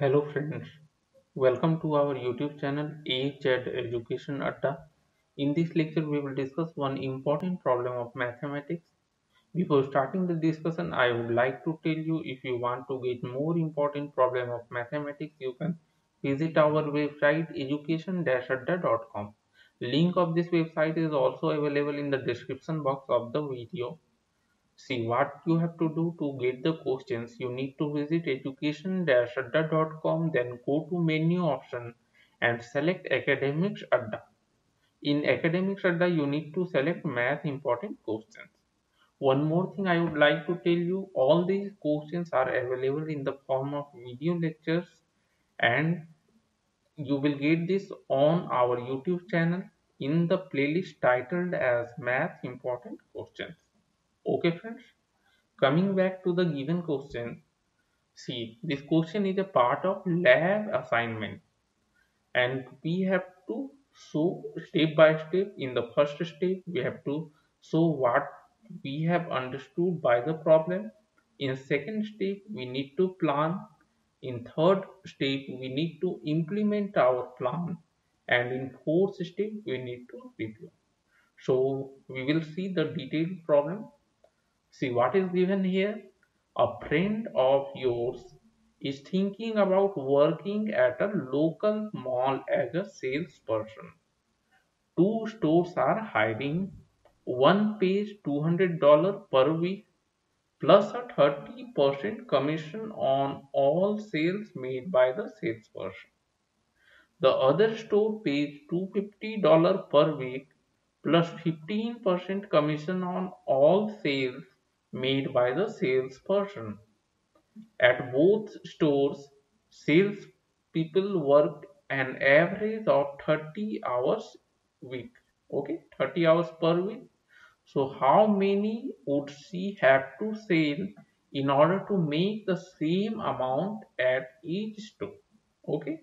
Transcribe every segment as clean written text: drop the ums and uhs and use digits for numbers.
Hello friends, welcome to our YouTube channel AHEad Education Adda. In this lecture, we will discuss one important problem of mathematics. Before starting the discussion, I would like to tell you if you want to get more important problem of mathematics, you can visit our website education-adda.com. Link of this website is also available in the description box of the video. See what you have to do to get the questions. You need to visit education-adda.com, then go to menu option and select Academics Adda. In Academics Adda, you need to select math important questions. One more thing I would like to tell you, all these questions are available in the form of video lectures, and you will get this on our YouTube channel in the playlist titled as Math Important Questions. Okay friends? Coming back to the given question, see, this question is a part of lab assignment, and we have to show step by step. In the first step, we have to show what we have understood by the problem. In second step, we need to plan. In third step, we need to implement our plan, and in fourth step, we need to review. So we will see the detailed problem. See what is given here. A friend of yours is thinking about working at a local mall as a salesperson. Two stores are hiring. One pays $200 per week plus a 30% commission on all sales made by the salesperson. The other store pays $250 per week plus 15% commission on all sales made by the salesperson. At both stores, salespeople work an average of 30 hours week. Okay, 30 hours per week. So how many would she have to sell in order to make the same amount at each store? Okay.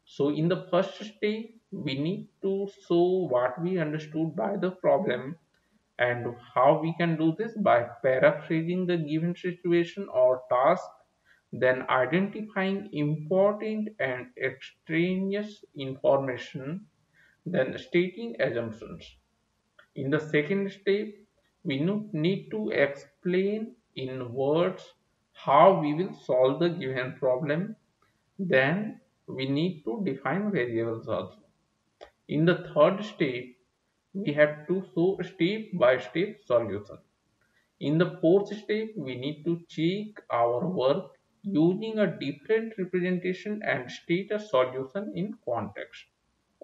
So in the first step, we need to show what we understood by the problem, and how we can do this by paraphrasing the given situation or task, then identifying important and extraneous information, then stating assumptions. In the second step, we need to explain in words how we will solve the given problem. Then we need to define variables also. In the third step, we have to show step by step solution. In the fourth step, we need to check our work using a different representation and state a solution in context.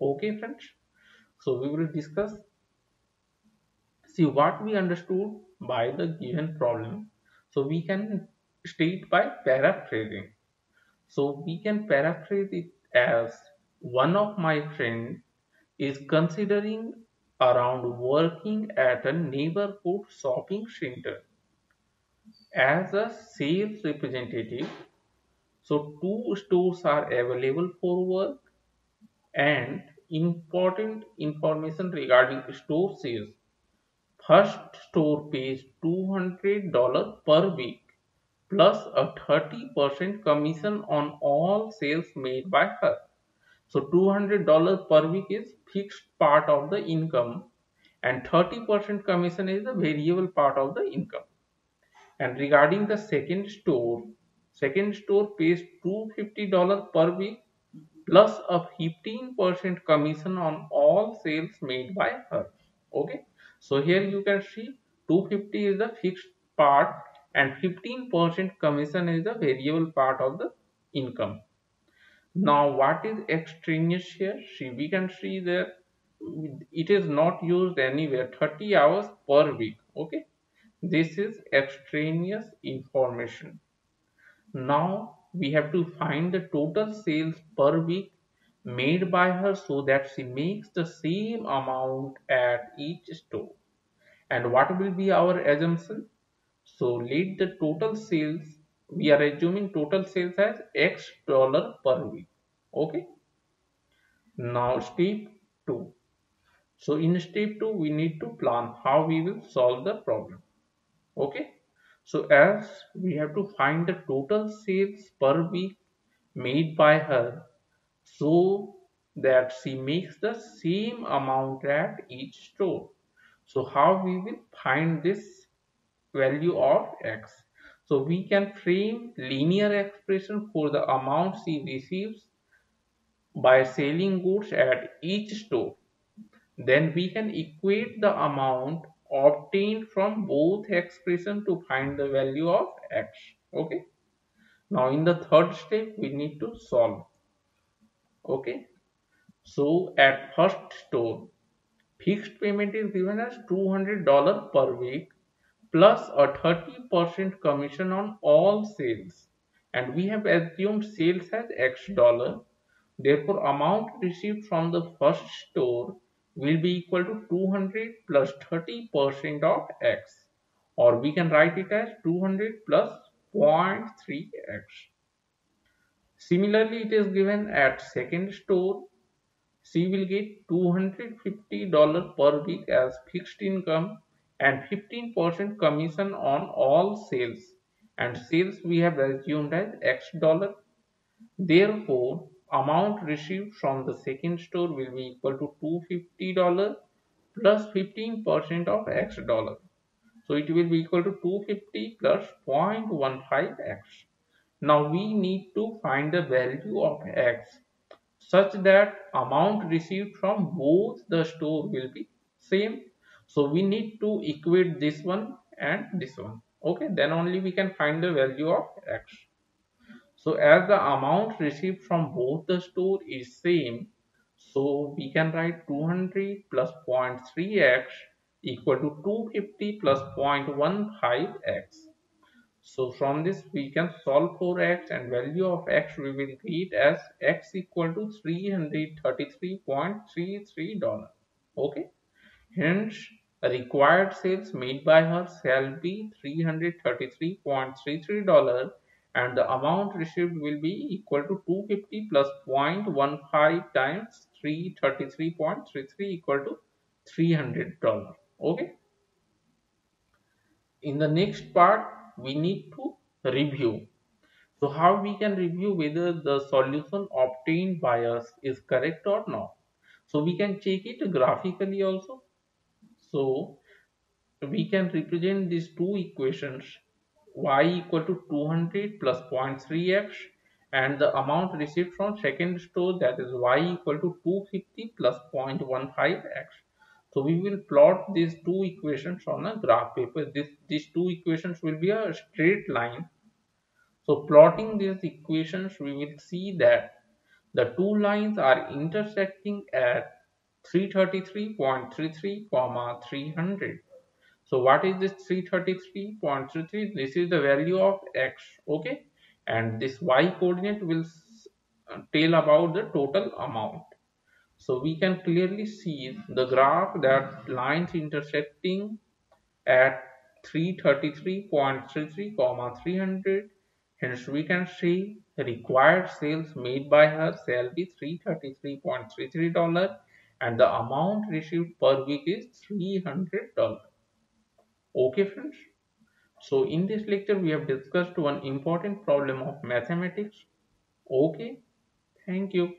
Okay, friends. So we will discuss, see what we understood by the given problem. So we can state by paraphrasing. So we can paraphrase it as, one of my friends is considering around working at a neighborhood shopping center as a sales representative. So two stores are available for work, and important information regarding store sales. First store pays $200 per week plus a 30% commission on all sales made by her. So $200 per week is fixed part of the income, and 30% commission is the variable part of the income. And regarding the second store pays $250 per week plus a 15% commission on all sales made by her. Okay, so here you can see 250 is the fixed part and 15% commission is the variable part of the income. Now what is extraneous here? See, we can see that it is not used anywhere. 30 hours per week. Okay, this is extraneous information. Now we have to find the total sales per week made by her so that she makes the same amount at each store. And what will be our assumption? So let the total sales, we are assuming total sales as X dollar per week. Okay. Now step 2. So in step 2, we need to plan how we will solve the problem. Okay. So as we have to find the total sales per week made by her so that she makes the same amount at each store. So how we will find this value of x? So we can frame linear expression for the amount she receives by selling goods at each store. Then we can equate the amount obtained from both expression to find the value of x. Okay. Now in the third step we need to solve. Okay. So at first store, fixed payment is given as $200 per week plus a 30% commission on all sales. And we have assumed sales as X dollar. Therefore, amount received from the first store will be equal to 200 plus 30% of X. Or we can write it as 200 plus 0.3x. Similarly, it is given at second store. She will get $250 per week as fixed income and 15% commission on all sales, and sales we have assumed as X dollar. Therefore, amount received from the second store will be equal to $250 plus 15% of X dollar. So it will be equal to 250 plus 0.15x. Now we need to find the value of X such that amount received from both the store will be same. So we need to equate this one and this one. Okay, then only we can find the value of x. So as the amount received from both the store is same, so we can write 200 plus 0.3x equal to 250 plus 0.15x. So from this we can solve for x, and value of x we will get as x equal to $333.33. Okay. Hence required sales made by her shall be $333.33, and the amount received will be equal to 250 plus 0.15 times 333.33 equal to $300. Okay. In the next part we need to review. So how we can review whether the solution obtained by us is correct or not? So we can check it graphically also. So we can represent these two equations, y equal to 200 plus 0.3x and the amount received from second store, that is y equal to 250 plus 0.15x. So we will plot these two equations on a graph paper. These two equations will be a straight line. So plotting these equations, we will see that the two lines are intersecting at 333.33, 300. So what is this 333.33? This is the value of x, okay? And this y coordinate will tell about the total amount. So we can clearly see the graph that lines intersecting at 333.33, 300. Hence we can say required sales made by her shall be $333.33, and the amount received per week is $300. Okay friends, so in this lecture we have discussed one important problem of mathematics. Okay, thank you.